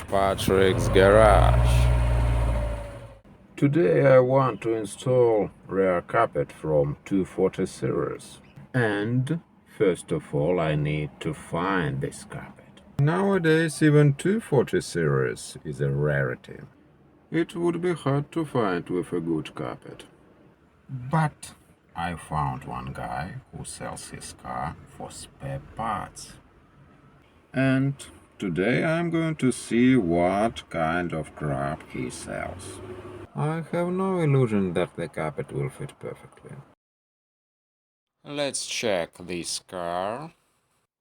Patrick's Garage. Today I want to install rear carpet from 240 series. And first of all I need to find this carpet. Nowadays even 240 series is a rarity. It would be hard to find with a good carpet. But I found one guy who sells his car for spare parts. And today I'm going to see what kind of crap he sells. I have no illusion that the carpet will fit perfectly. Let's check this car.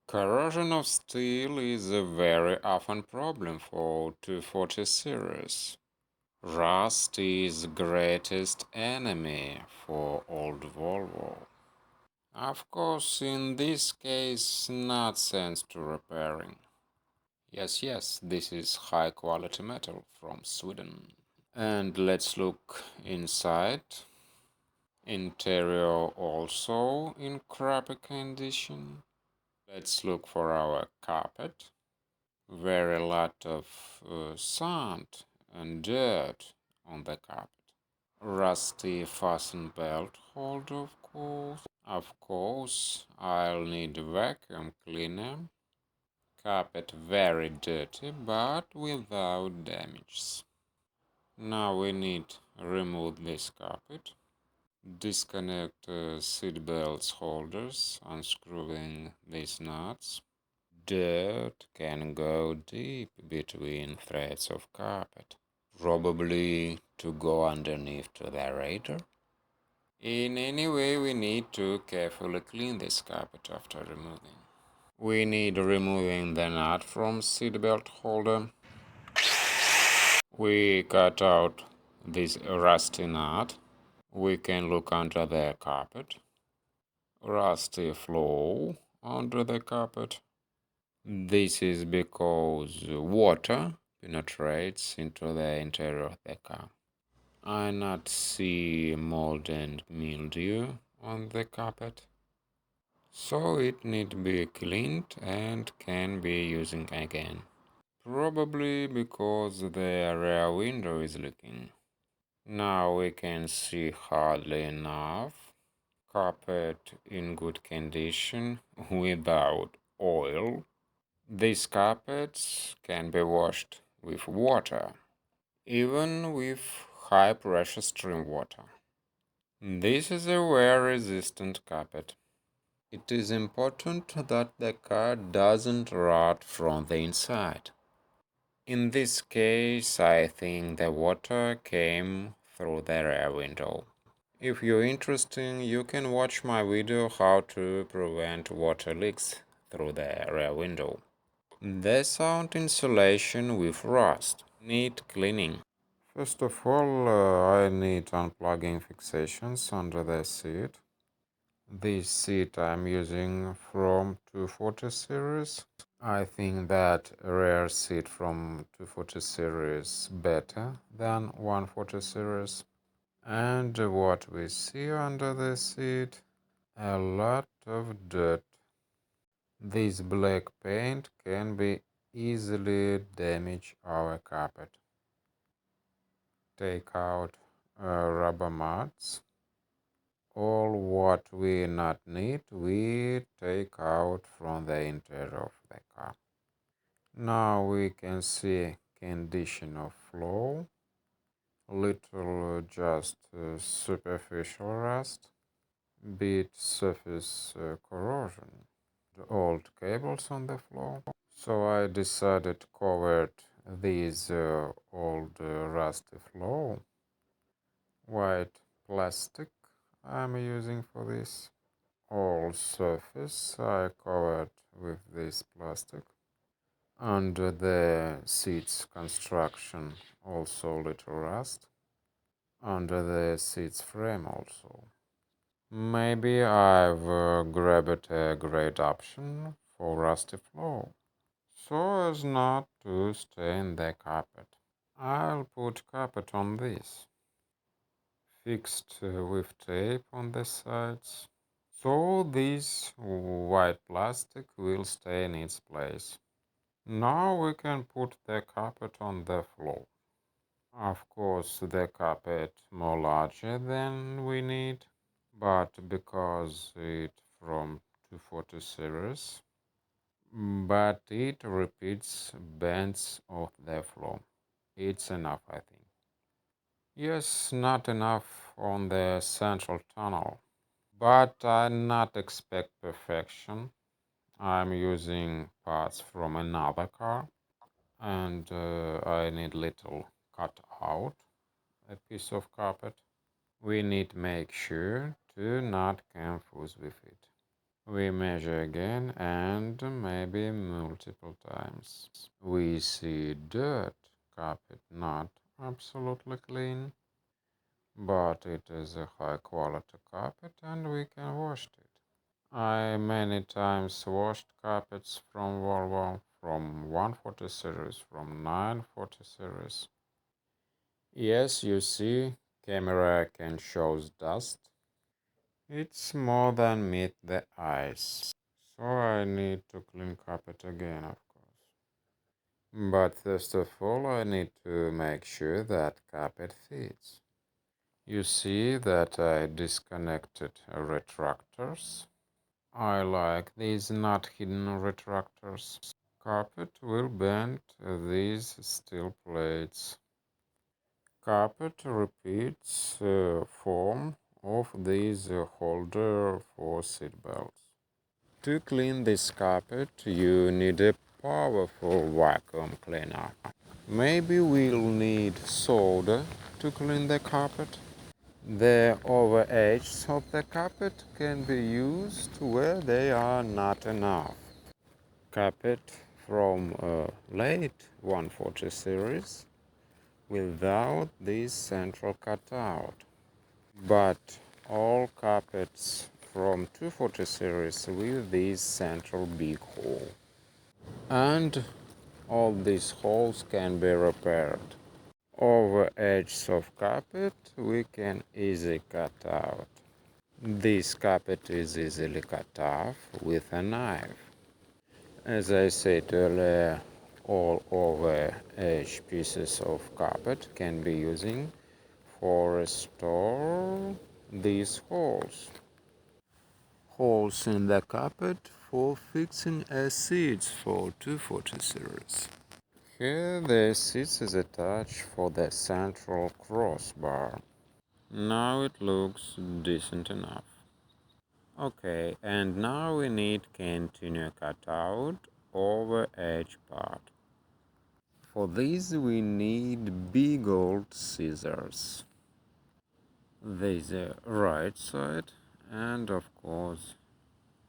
Corrosion of steel is a very often problem for 240 series. Rust is greatest enemy for old Volvo. Of course, in this case, not sense to repairing. Yes, this is high quality metal from Sweden. And let's look inside. Interior also in crappy condition. Let's look for our carpet. Very lot of sand and dirt on the carpet. Rusty fasten belt holder, of course. Of course, I'll need vacuum cleaner. Carpet very dirty, but without damage. Now we need remove this carpet. Disconnect seat belts holders, unscrewing these nuts. Dirt can go deep between threads of carpet, probably to go underneath to the radiator. In any way, we need to carefully clean this carpet after removing. We need removing the nut from seatbelt holder. We cut out this rusty nut. We can look under the carpet. Rusty floor under the carpet. This is because water penetrates into the interior of the car. I not see mold and mildew on the carpet, so it need be cleaned and can be using again. Probably because the rear window is leaking. Now we can see hardly enough. Carpet in good condition without oil. These carpets can be washed with water, even with high pressure stream water. This is a wear resistant carpet. It is important that the car doesn't rot from the inside. In this case, I think the water came through the rear window. If you're interested, you can watch my video how to prevent water leaks through the rear window. The sound insulation with rust need cleaning. First of all, I need unplugging fixations under the seat. This seat I'm using from 240 series. I think that rear seat from 240 series better than 140 series. And what we see under the seat, a lot of dirt. This black paint can be easily damage our carpet. Take out rubber mats. All what we not need, we take out from the interior of the car. Now we can see condition of flow, little just superficial rust, bit surface corrosion, the old cables on the floor. So I decided to cover these old rusty floor. White plastic I'm using for this. All surface I covered with this plastic. Under the seats construction also little rust. Under the seats frame also. Maybe I've grabbed a great option for rusty floor, so as not to stain the carpet. I'll put carpet on this, fixed with tape on the sides, so this white plastic will stay in its place. Now we can put the carpet on the floor. Of course, the carpet more larger than we need, but because it from 240 series, but it repeats bends of the floor. It's enough, I think. Yes, not enough on the central tunnel, but I not expect perfection. I'm using parts from another car, and I need little cut out a piece of carpet. We need make sure to not confuse with it. We measure again and maybe multiple times. We see dirt carpet not absolutely clean, but it is a high quality carpet and we can wash it. I many times washed carpets from Volvo, from 140 series, from 940 series. Yes, you see, camera can show dust. It's more than meet the eyes. So I need to clean carpet again, of course. But first of all, I need to make sure that carpet fits. You see that I disconnected retractors. I like these not hidden retractors. Carpet will bend these steel plates. Carpet repeats form of these holder for seat belts. To clean this carpet, you need a powerful vacuum cleaner. Maybe we'll need soda to clean the carpet. The over edges of the carpet can be used where they are not enough. Carpet from a late 140 series without this central cutout, but all carpets from 240 series with this central big hole. And all these holes can be repaired. Over edges of carpet we can easily cut out. This carpet is easily cut off with a knife. As I said earlier, all over edge pieces of carpet can be using for restore these holes. Holes in the carpet for fixing a seats for 240 series. Here the seats is attached for the central crossbar. Now it looks decent enough. Okay, and now we need continue cutout over edge part. For this we need big old scissors. There's the right side and of course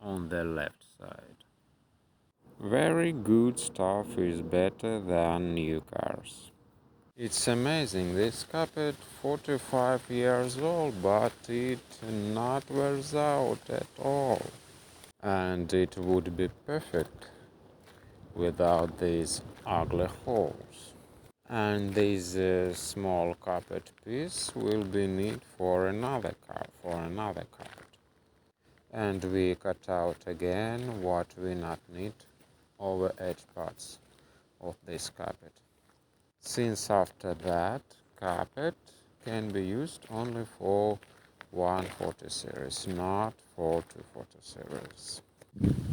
on the left side. Very good stuff is better than new cars. It's amazing, this carpet 45 years old, but it not wears out at all. And it would be perfect without these ugly holes. And this small carpet piece will be need for another carpet. And we cut out again what we not need over edge parts of this carpet. Since after that, carpet can be used only for 140 series, not for 240 series.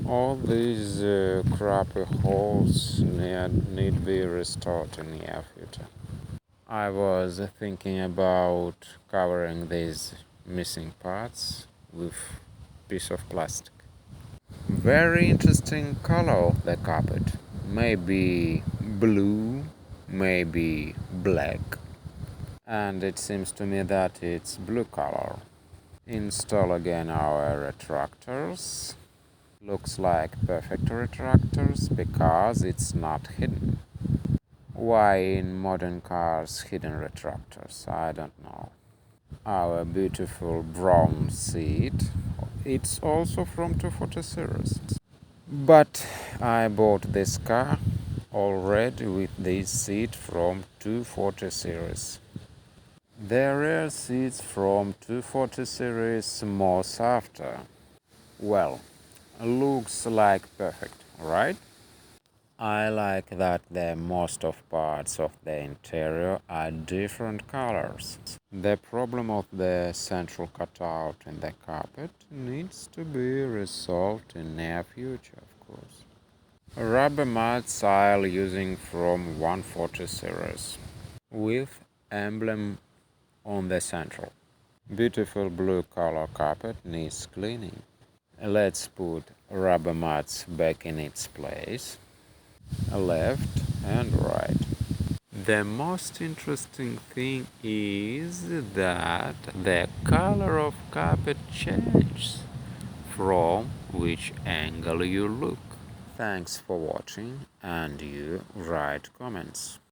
All these crappy holes need be restored in near future. I was thinking about covering these missing parts with piece of plastic. Very interesting color of the carpet. Maybe blue, maybe black. And it seems to me that it's blue color. Install again our retractors. Looks like perfect retractors because it's not hidden. Why in modern cars hidden retractors? I don't know. Our beautiful brown seat, it's also from 240 series. But I bought this car already with this seat from 240 series. The rear seats from 240 series more softer. Well, looks like perfect, right? I like that the most of parts of the interior are different colors. The problem of the central cutout in the carpet needs to be resolved in near future, of course. Rubber mats I'll using from 140 series with emblem on the central. Beautiful blue color carpet needs cleaning. Let's put rubber mats back in its place, left and right. The most interesting thing is that the color of carpet changes from which angle you look. Thanks for watching and you write comments.